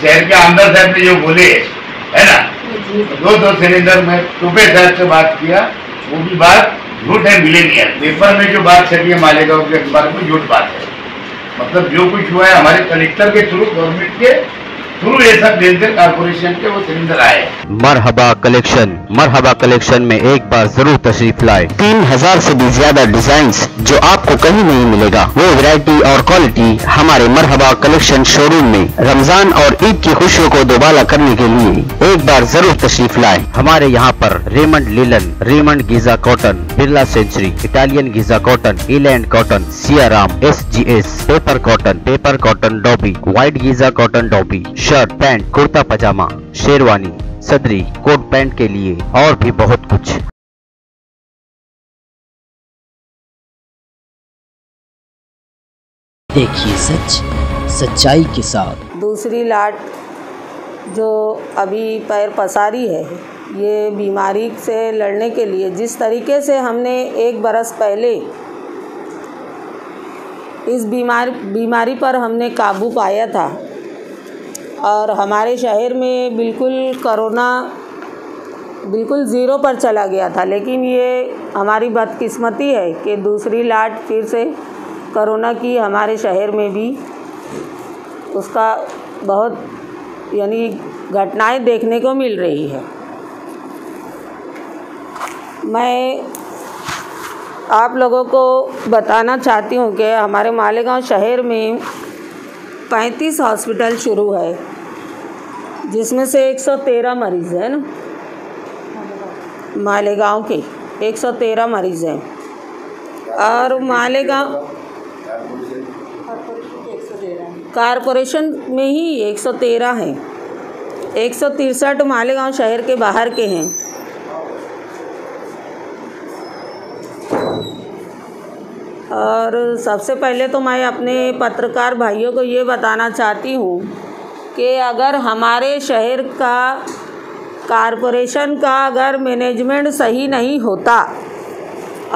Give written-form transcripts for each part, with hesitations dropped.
शहर के आमदार साहब ने जो बोले है ना, दो सिलेंडर में टोपे साहब से बात किया, वो भी बात झूठ है, मिले नहीं है। पेपर में जो बात छपी है मालेगांव के अखबार में, झूठ बात है। मतलब जो कुछ हुआ है हमारे कलेक्टर के थ्रू, गवर्नमेंट के थ्रू ये सब लेनदेन कारपोरेशन के वो सिलेंडर आए। मरहबा कलेक्शन में एक बार जरूर तशरीफ लाए। 3000 से भी ज्यादा डिजाइन्स जो आपको कहीं नहीं मिलेगा, वो वैरायटी और क्वालिटी हमारे मरहबा कलेक्शन शोरूम में रमजान और ईद की खुशियों को दोबारा करने के लिए एक बार जरूर तशरीफ लाए। हमारे यहाँ पर Raymond linen, Raymond Giza cotton, Birla century, Italian Giza cotton, island cotton, Siyaram, SGS, paper cotton dobby, white Giza cotton dobby, shirt, pant, kurta pajama, sherwani, सदरी, कोट पैंट के लिए और भी बहुत कुछ। देखिए सच सच्चाई के साथ। दूसरी लाट जो अभी पैर पसारी है, ये बीमारी से लड़ने के लिए जिस तरीके से हमने 1 बरस पहले इस बीमारी पर हमने काबू पाया था और हमारे शहर में बिल्कुल कोरोना बिल्कुल ज़ीरो पर चला गया था, लेकिन ये हमारी बदकिस्मती है कि दूसरी लाट फिर से कोरोना की हमारे शहर में भी उसका बहुत यानी घटनाएं देखने को मिल रही है। मैं आप लोगों को बताना चाहती हूँ कि हमारे मालेगांव शहर में 35 हॉस्पिटल शुरू है, जिसमें से 113 मरीज़ हैं ना, मालेगांव के 113 मरीज़ हैं। और मालेगांव कारपोरेशन में ही 113 हैं, 163 मालेगांव शहर के बाहर के हैं। और सबसे पहले तो मैं अपने पत्रकार भाइयों को ये बताना चाहती हूँ कि अगर हमारे शहर का कारपोरेशन का अगर मैनेजमेंट सही नहीं होता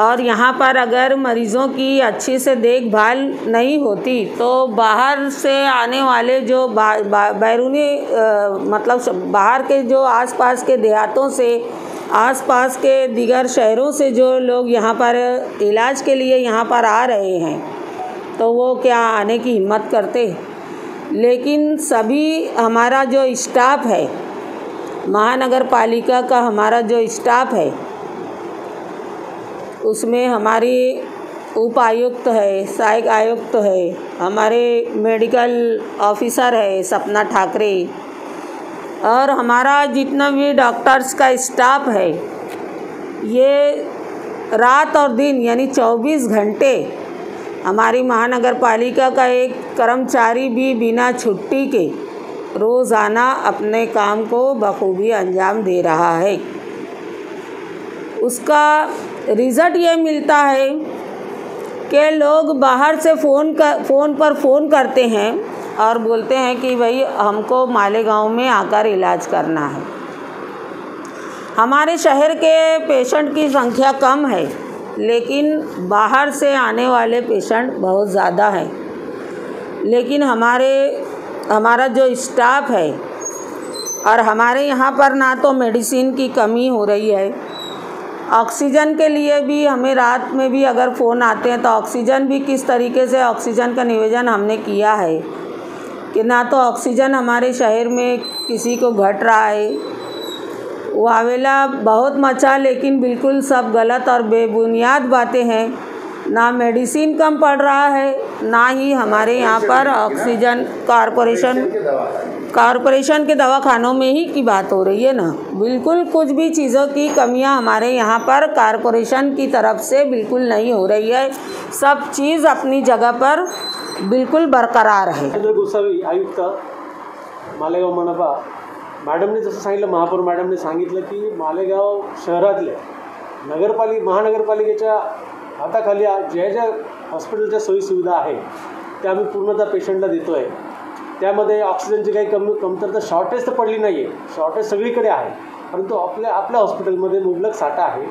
और यहाँ पर अगर मरीज़ों की अच्छी से देखभाल नहीं होती, तो बाहर से आने वाले जो बैरूनी मतलब बाहर के जो आसपास के देहातों से, आसपास के दीगर शहरों से जो लोग यहाँ पर इलाज के लिए यहाँ पर आ रहे हैं, तो वो क्या आने की हिम्मत करते। लेकिन सभी हमारा जो स्टाफ है, महानगर पालिका का हमारा जो स्टाफ है, उसमें हमारी उपायुक्त है, सहायक आयुक्त है, हमारे मेडिकल ऑफिसर है सपना ठाकरे, और हमारा जितना भी डॉक्टर्स का स्टाफ है, ये रात और दिन यानी 24 घंटे हमारी महानगर पालिका का एक कर्मचारी भी बिना छुट्टी के रोज़ाना अपने काम को बखूबी अंजाम दे रहा है। उसका रिज़ल्ट ये मिलता है कि लोग बाहर से फ़ोन करते हैं और बोलते हैं कि भाई हमको मालेगांव में आकर इलाज करना है। हमारे शहर के पेशेंट की संख्या कम है, लेकिन बाहर से आने वाले पेशेंट बहुत ज़्यादा हैं। लेकिन हमारा जो स्टाफ है, और हमारे यहाँ पर ना तो मेडिसिन की कमी हो रही है, ऑक्सीजन के लिए भी हमें रात में भी अगर फ़ोन आते हैं तो ऑक्सीजन भी किस तरीके से ऑक्सीजन का निवेदन हमने किया है कि ना तो ऑक्सीजन हमारे शहर में किसी को घट रहा है। वावेला बहुत मचा, लेकिन बिल्कुल सब गलत और बेबुनियाद बातें हैं। ना मेडिसिन कम पड़ रहा है, ना ही हमारे यहाँ पर ऑक्सीजन कारपोरेशन के दवाखानों में ही की बात हो रही है ना। बिल्कुल कुछ भी चीज़ों की कमियां हमारे यहाँ पर कारपोरेशन की तरफ से बिल्कुल नहीं हो रही है। सब चीज़ अपनी जगह पर बिल्कुल बरकरार है। गोसावी आयुक्त मालेगाव मनपा मॅडमने जसं सांगितलं, महापौर मॅडमने सांगितलं की मालेगाव शहरातल्या महानगरपालिकेच्या हाताखाली ज्या हॉस्पिटलच्या सोयीसुविधा आहे त्या आम्ही पूर्णतः पेशंटला देतो आहे। त्यामध्ये ऑक्सिजनची काही कमतरता शॉर्टेज तर पडली नाही आहे, शॉर्टेज सगळीकडे आहे, परंतु आपल्या हॉस्पिटलमध्ये मुबलक साठा आहे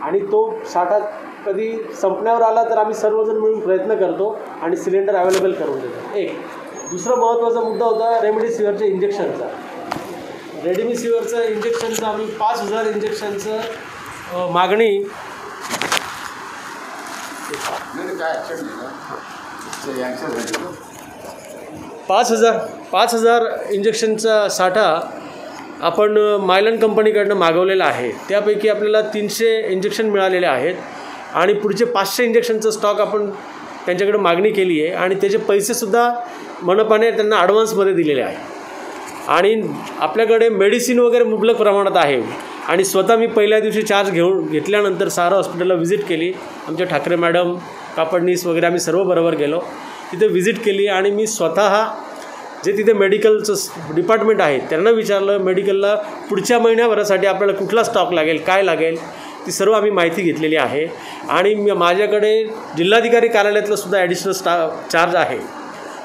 आणि तो साठा कधी संपण्यावर आला तर आम्ही सर्वजण मिळून प्रयत्न करतो आणि सिलेंडर अवेलेबल करून देतो। एक दुसरा महत्त्वाचा मुद्दा होता रेमडेसिवीरच्या इंजेक्शनचा. रेमडेसिवीरचं इंजेक्शनचं आम्ही 5,000 इंजेक्शनचं मागणी 5,000 इंजेक्शनचा साठा आपण मायलन कंपनीकडनं मागवलेला आहे. त्यापैकी आपल्याला 300 इंजेक्शन मिळालेले आहेत आणि पुढचे 500 इंजेक्शनचं स्टॉक आपण त्यांच्याकडे मागणी केली आहे आणि त्याचे पैसेसुद्धा मनपाने त्यांना ॲडव्हान्समध्ये दिलेले आहे. आणि आपल्याकडे मेडिसिन वगैरे मुबलक प्रमाणात आहे. आणि स्वतः मी पहिल्या दिवशी चार्ज घेतल्यानंतर सारा हॉस्पिटलला व्हिजिट केली. आमच्या ठाकरे मॅडम, कापडनीस वगैरे आम्ही सर्व बरोबर गेलो, तिथे व्हिजिट केली आणि मी स्वतः जे तिथे मेडिकलचं डिपार्टमेंट आहे त्यांना विचारलं मेडिकलला पुढच्या महिन्याभरासाठी आपल्याला कुठला स्टॉक लागेल, काय लागेल, ती सर्व आम्ही माहिती घेतलेली आहे. आणि माझ्याकडे जिल्हाधिकारी कार्यालयातलं सुद्धा ॲडिशनल चार्ज आहे.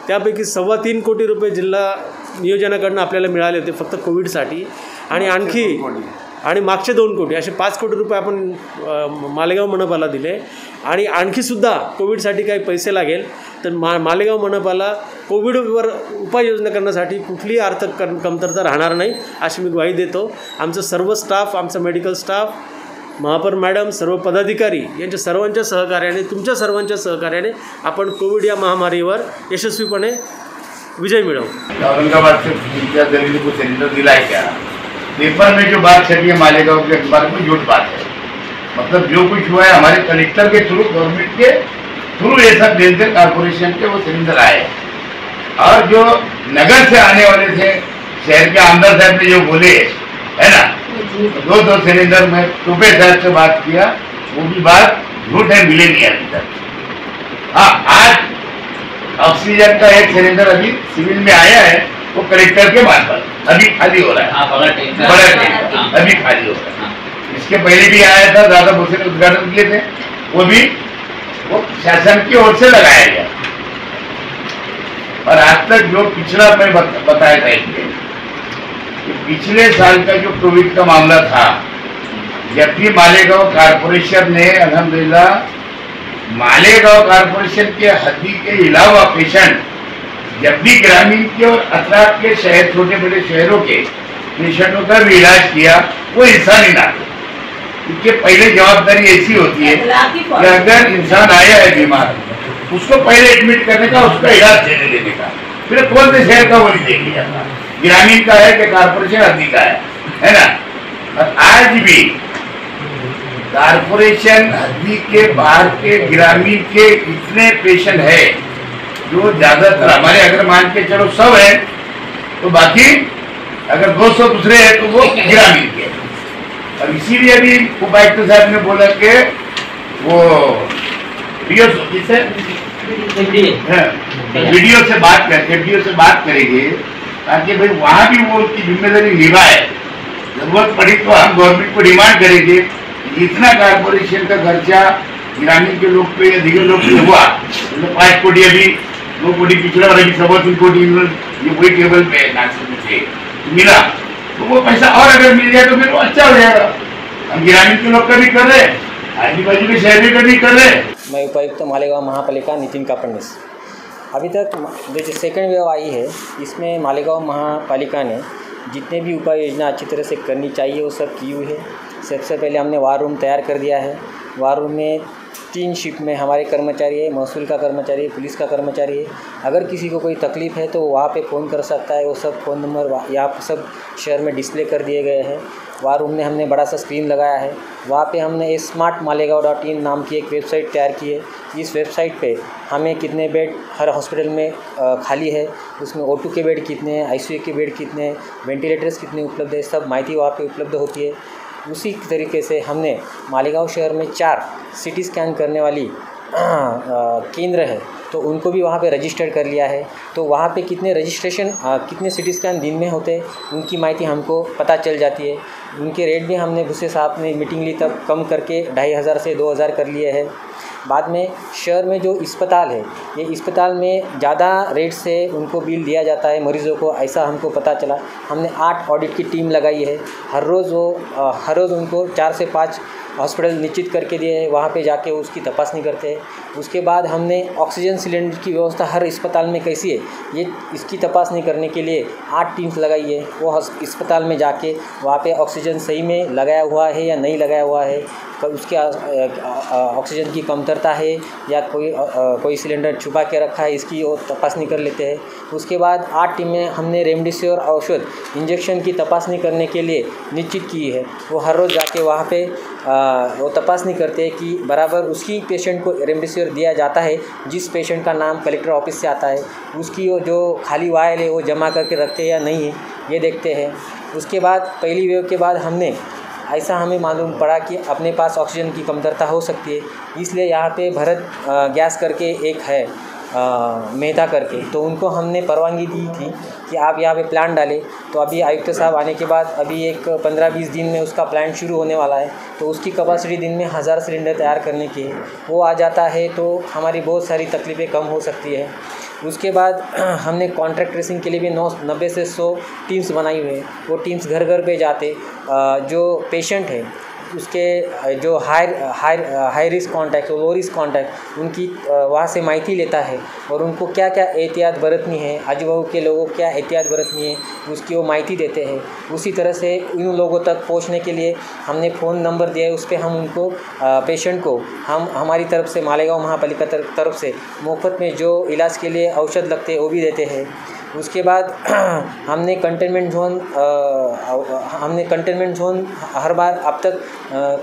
त्यापैकी 3.25 कोटी रुपये जिल्हा नियोजनाकडनं आपल्याला मिळाले होते फक्त कोविडसाठी. आणि मागचे 2 कोटी असे 5 कोटी रुपये आपण मालेगाव मनपाला दिले. आणि आणखीसुद्धा कोविडसाठी काही पैसे लागेल तर मालेगाव मनपाला कोविडवर उपाययोजना करण्यासाठी कुठलीही आर्थिक कमतरता राहणार नाही अशी मी ग्वाही देतो. आमचं सर्व स्टाफ, आमचा मेडिकल स्टाफ, महापौर मॅडम, सर्व पदाधिकारी यांच्या सर्वांच्या सहकार्याने, तुमच्या सर्वांच्या सहकार्याने आपण कोविड या महामारीवर यशस्वीपणे विजय मिळवू. औरंगाबाद से दलील को सिलेंडर दिला है क्या? पेपर में जो बात छपी है मालेगांव के अखबार में झूठ बात है. मतलब जो कुछ हुआ है हमारे कलेक्टर के थ्रू, गवर्नमेंट के थ्रू ये सब डेंटल कॉर्पोरेशन के वो सिलेंडर आए. और जो नगर से आने वाले थे, शहर के आमदार साहब ने जो बोले है ना, 2 सिलेंडर में टोपे साहब से बात किया, वो भी बात झूठ है, मिले नहीं अभी तक. हाँ, आज ऑक्सीजन का 1 सिलेंडर अभी सिविल में आया है, वो कलेक्टर के मार्फत अभी खाली हो रहा है. बड़ा टैंकर अभी खाली हो रहा है. इसके पहले भी आया था, दादा भूसे ने उद्घाटन किए थे, वो शासन की ओर से लगाया गया. और आज तक जो पिछला मैं बताया था कि पिछले साल का जो कोविड का मामला था, जब भी मालेगांव कारपोरेशन ने अल्हम्दुलिल्लाह मालेगांव कारपोरेशन के हद्दी के अलावा पेशेंट जब भी ग्रामीण के और अतराफ के शहर, छोटे बड़े शहरों के पेशेंटों का भी इलाज किया, वो इंसानी नाते. क्योंकि पहले जवाबदारी ऐसी होती है कि अगर इंसान आया है बीमार, उसको पहले एडमिट करने का, उसका इलाज देने का, फिर कौन से शहर का वो नहीं देख लिया था, ग्रामीण का है कि कारपोरेशन हद्दी का है ना. और आज भी कारपोरेशन हद्दी के बाहर के ग्रामीण के इतने पेशेंट है जो ज्यादातर हमारे, अगर मान के चलो 100 है तो बाकी अगर 200 दूसरे हैं तो वो ग्रामीण के. और इसीलिए भी उपायुक्त साहब ने बोला कि वो वीडियो से बात करेंगे ताकि भाई वहाँ भी वो उनकी जिम्मेदारी निभाए. जरूरत पड़ी तो हम गवर्नमेंट को डिमांड करेंगे इतना कारपोरेशन का खर्चा ग्रामीण के लोग पे या दीगर लोग पे हुआ, मतलब 5 कोटी अभी 2 कोटी पिछला और अभी 3.25 कोटी ये वही टेबल पे नागपुर से मिला, तो वो पैसा और अगर मिल जाए तो फिर वो अच्छा हो जाएगा. हम ग्रामीण के लोग का भी कर रहे हैं, आजू-बाजू के शहर का भी कर रहे हैं. मैं उपायुक्त मालेगांव महापालिका नितिन कापड़नीस. अभी तक जो सेकंड वेव आई है, इसमें मालेगांव महापालिका ने जितने भी उपाय योजना अच्छी तरह से करनी चाहिए वो सब की हुई है. सबसे पहले हमने वार रूम तैयार कर दिया है. वार रूम में 3 शिफ्ट में हमारे कर्मचारी है, महसूल का कर्मचारी है, पुलिस का कर्मचारी है. अगर किसी को कोई तकलीफ़ है तो वहाँ पे फ़ोन कर सकता है. वो सब फ़ोन नंबर यहाँ सब शहर में डिस्प्ले कर दिए गए हैं. वार रूम में हमने बड़ा सा स्क्रीन लगाया है. वहाँ पे हमने smartmalegaon.in नाम की एक वेबसाइट तैयार की है. इस वेबसाइट पे हमें कितने बेड हर हॉस्पिटल में खाली है, उसमें O2 के बेड कितने हैं, ICU के बेड कितने हैं, वेंटिलेटर्स कितने उपलब्ध है, सब माहिती वहाँ पे उपलब्ध होती है. उसी तरीके से हमने मालेगांव शहर में 4 CT स्कैन करने वाली केंद्र है, तो उनको भी वहाँ पे रजिस्टर कर लिया है. तो वहाँ पे कितने रजिस्ट्रेशन कितने CT स्कैन दिन में होते हैं उनकी माहिती हमको पता चल जाती है. उनके रेट भी हमने भूसे साहब ने मीटिंग ली तब कम करके 2500 से 2000 कर लिए हैं. बाद में शहर में जो अस्पताल है, ये अस्पताल में ज़्यादा रेट से उनको बिल दिया जाता है मरीज़ों को, ऐसा हमको पता चला. हमने 8 ऑडिट की टीम लगाई है. हर रोज़ उनको 4 से 5 हॉस्पिटल निश्चित करके दिए हैं, वहाँ पे जाके उसकी तपासनी करते हैं. उसके बाद हमने ऑक्सीजन सिलेंडर की व्यवस्था हर अस्पताल में कैसी है, ये इसकी तपासनी करने के लिए 8 टीम्स लगाई है। वो अस्पताल में जाके वहाँ पे ऑक्सीजन सही में लगाया हुआ है या नहीं लगाया हुआ है, उसके ऑक्सीजन की कमतरता है या कोई सिलेंडर छुपा के रखा है, इसकी वो तपासनी कर लेते हैं। उसके बाद 8 टीमें हमने रेमडेसिविर औषध इंजेक्शन की तपासनी करने के लिए निश्चित की है। वो हर रोज़ जाके वहाँ पे वो तपासनी करते हैं कि बराबर उसकी पेशेंट को रेमडेसिविर दिया जाता है जिस पेशेंट का नाम कलेक्टर ऑफिस से आता है, उसकी वो जो खाली वायल है वो जमा करके रखते हैं या नहीं है, ये देखते हैं। उसके बाद पहली वेव के बाद ऐसा हमें मालूम पड़ा कि अपने पास ऑक्सीजन की कमतरता हो सकती है, इसलिए यहाँ पे भरत गैस करके एक है मेहता करके, तो उनको हमने परवानगी दी थी कि आप यहाँ पे प्लांट डालें। तो अभी आयुक्त साहब आने के बाद अभी एक 15-20 दिन में उसका प्लांट शुरू होने वाला है, तो उसकी कैपेसिटी दिन में 1000 सिलेंडर तैयार करने की है। वो आ जाता है तो हमारी बहुत सारी तकलीफ़ें कम हो सकती है। उसके बाद हमने कॉन्ट्रैक्ट ट्रेसिंग के लिए भी 90 से 100 टीम्स बनाई हुई है। वो टीम्स घर घर पे जाते जो पेशेंट है उसके जो high risk contact low risk contact उनकी वहाँ से माहिती लेता है और उनको क्या क्या एहतियात बरतनी है, आजू बाजू के लोगों को क्या एहतियात बरतनी है उसकी वो माहिती देते हैं। उसी तरह से उन लोगों तक पहुँचने के लिए हमने फ़ोन नंबर दिया है, उस पर हम उनको पेशेंट को हमारी तरफ से मालेगांव महापालिका तरफ से मुफ्त में जो इलाज के लिए औषध लगते हैं वो भी देते हैं। उसके बाद हमने कंटेनमेंट जोन हर बार अब तक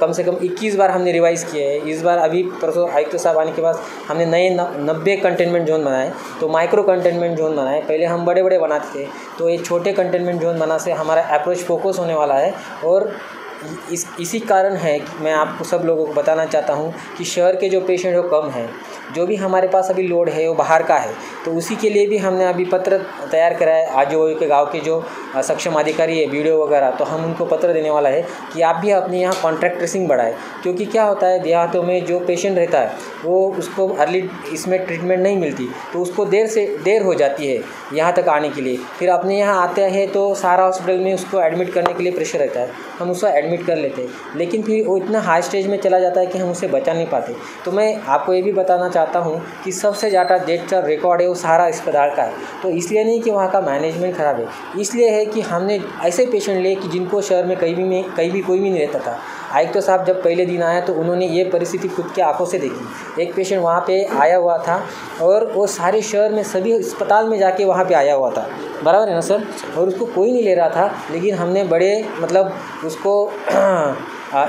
कम से कम 21 बार हमने रिवाइज़ किए हैं। इस बार अभी परसों आयुक्त साहब आने के बाद हमने नए 90 कंटेनमेंट जोन बनाए, तो माइक्रो कंटेनमेंट जोन बनाए। पहले हम बड़े बड़े बनाते थे, तो ये छोटे कंटेनमेंट जोन बना से हमारा अप्रोच फोकस होने वाला है। और इसी कारण है कि मैं आपको सब लोगों को बताना चाहता हूँ कि शहर के जो पेशेंट वो कम हैं, जो भी हमारे पास अभी लोड है वो बाहर का है, तो उसी के लिए भी हमने अभी पत्र तैयार करा है। आजू बाजू के गाँव के जो सक्षम अधिकारी है वीडियो वगैरह, तो हम उनको पत्र देने वाला है कि आप भी अपने यहाँ कॉन्ट्रैक्ट ट्रेसिंग बढ़ाएं। क्योंकि क्या होता है, देहातों में जो पेशेंट रहता है वो उसको अर्ली इसमें ट्रीटमेंट नहीं मिलती, तो उसको देर हो जाती है यहाँ तक आने के लिए। फिर अपने यहाँ आते हैं तो सारा हॉस्पिटल में उसको एडमिट करने के लिए प्रेशर रहता है, हम उसको एडमिट कर लेते हैं, लेकिन फिर वो इतना हाई स्टेज में चला जाता है कि हम उसे बचा नहीं पाते। तो मैं आपको ये भी बताना चाहता हूँ कि सबसे ज़्यादा डेथ का रिकॉर्ड है वो सारा अस्पताल का है। तो इसलिए नहीं कि वहाँ का मैनेजमेंट ख़राब है, इसलिए है कि हमने ऐसे पेशेंट लिए कि जिनको शहर में कहीं भी कोई भी नहीं रहता था। आयुक्त साहब जब पहले दिन आया तो उन्होंने ये परिस्थिति खुद के आंखों से देखी। एक पेशेंट वहाँ पे आया हुआ था और वो सारे शहर में सभी अस्पताल में जाके वहाँ पे आया हुआ था, बराबर है ना सर, और उसको कोई नहीं ले रहा था, लेकिन हमने बड़े मतलब उसको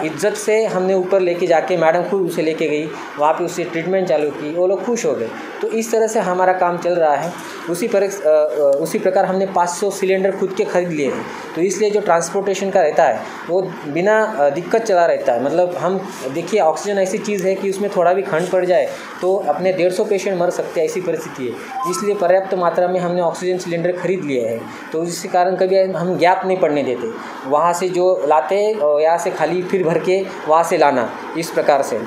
इज्जत से हमने ऊपर लेके जाके मैडम खुद उसे लेके गई, वहाँ पे उससे ट्रीटमेंट चालू की, वो लोग खुश हो गए। तो इस तरह से हमारा काम चल रहा है। उसी प्रकार हमने 500 सिलेंडर खुद के खरीद लिए हैं, तो इसलिए जो ट्रांसपोर्टेशन का रहता है वो बिना दिक्कत चला रहता है। मतलब हम देखिए, ऑक्सीजन ऐसी चीज़ है कि उसमें थोड़ा भी खंड पड़ जाए तो अपने 150 पेशेंट मर सकते हैं, ऐसी परिस्थिति है। इसलिए पर्याप्त मात्रा में हमने ऑक्सीजन सिलेंडर खरीद लिए हैं, तो इसी कारण कभी हम गैप नहीं पड़ने देते। वहाँ से जो लाते यहाँ से खाली फिर भर के वहाँ से लाना, इस प्रकार से।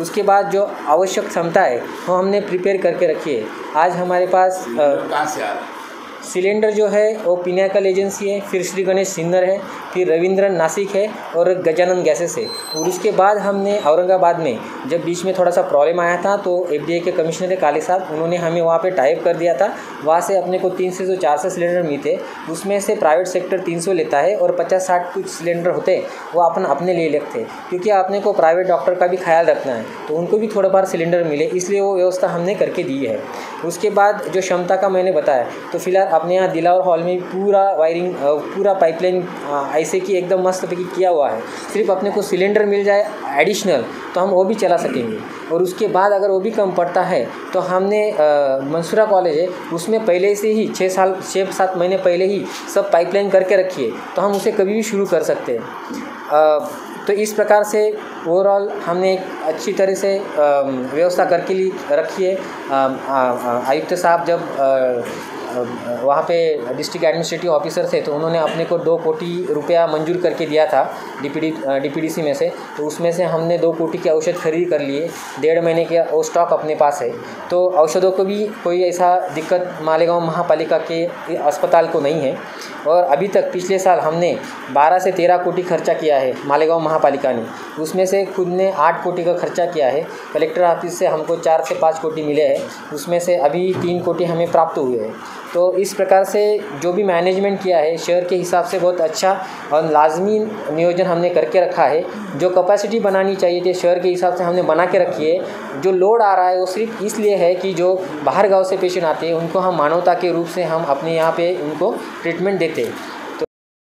उसके बाद जो आवश्यक क्षमता है वो हमने प्रिपेयर करके रखी है। आज हमारे पास कहाँ से आ रहा है? सिलेंडर जो है वो पिनाकल एजेंसी है, फिर श्री गणेश सिन्नर है, फिर रविंद्रन नासिक है और गजानन गैसेस है। और उसके बाद हमने औरंगाबाद में जब बीच में थोड़ा सा प्रॉब्लम आया था तो FDA के कमिश्नर काले साहब, उन्होंने हमें वहाँ पे टाइप कर दिया था। वहाँ से अपने को 300 से 400 सिलेंडर मिलते, उसमें से प्राइवेट सेक्टर 300 लेता है और 50-60 कुछ सिलेंडर होते वो अपने लिए लगते, क्योंकि अपने को प्राइवेट डॉक्टर का भी ख्याल रखना है, तो उनको भी थोड़ा बार सिलेंडर मिले, इसलिए वो व्यवस्था हमने करके दी है। उसके बाद जो क्षमता का मैंने बताया, तो फिलहाल अपने यहाँ दिलावर हॉल में पूरा वायरिंग, पूरा पाइपलाइन ऐसे कि एकदम मस्त पैकी किया हुआ है। सिर्फ अपने को सिलेंडर मिल जाए एडिशनल तो हम वो भी चला सकेंगे। और उसके बाद अगर वो भी कम पड़ता है तो हमने मंसूरा कॉलेज है, उसमें पहले से ही 6-7 महीने पहले ही सब पाइपलाइन करके रखी है, तो हम उसे कभी भी शुरू कर सकते हैं। तो इस प्रकार से ओवरऑल हमने एक अच्छी तरह से व्यवस्था करके रखी है। आयुक्त साहब जब वहाँ पे डिस्ट्रिक्ट एडमिनिस्ट्रेटिव ऑफिसर थे तो उन्होंने अपने को 2 कोटी रुपया मंजूर करके दिया था DPDC में से, तो उसमें से हमने 2 कोटी की औषध खरीद कर लिए। 1.5 महीने के वो स्टॉक अपने पास है, तो औषधों को भी कोई ऐसा दिक्कत मालेगांव महापालिका के अस्पताल को नहीं है। और अभी तक पिछले साल हमने 12 से 13 कोटी खर्चा किया है मालेगांव महापालिका ने, उसमें से खुद ने 8 कोटी का खर्चा किया है। कलेक्टर ऑफिस से हमको 4 से 5 कोटी मिले हैं, उसमें से अभी 3 कोटी हमें प्राप्त हुए हैं। तो इस प्रकार से जो भी मैनेजमेंट किया है शहर के हिसाब से बहुत अच्छा और लाजमी नियोजन हमने करके रखा है। जो कैपेसिटी बनानी चाहिए थी शहर के हिसाब से हमने बना के रखी है। जो लोड आ रहा है वो सिर्फ इसलिए है कि जो बाहर गांव से पेशेंट आते हैं उनको हम मानवता के रूप से हम अपने यहाँ पे उनको ट्रीटमेंट देते हैं।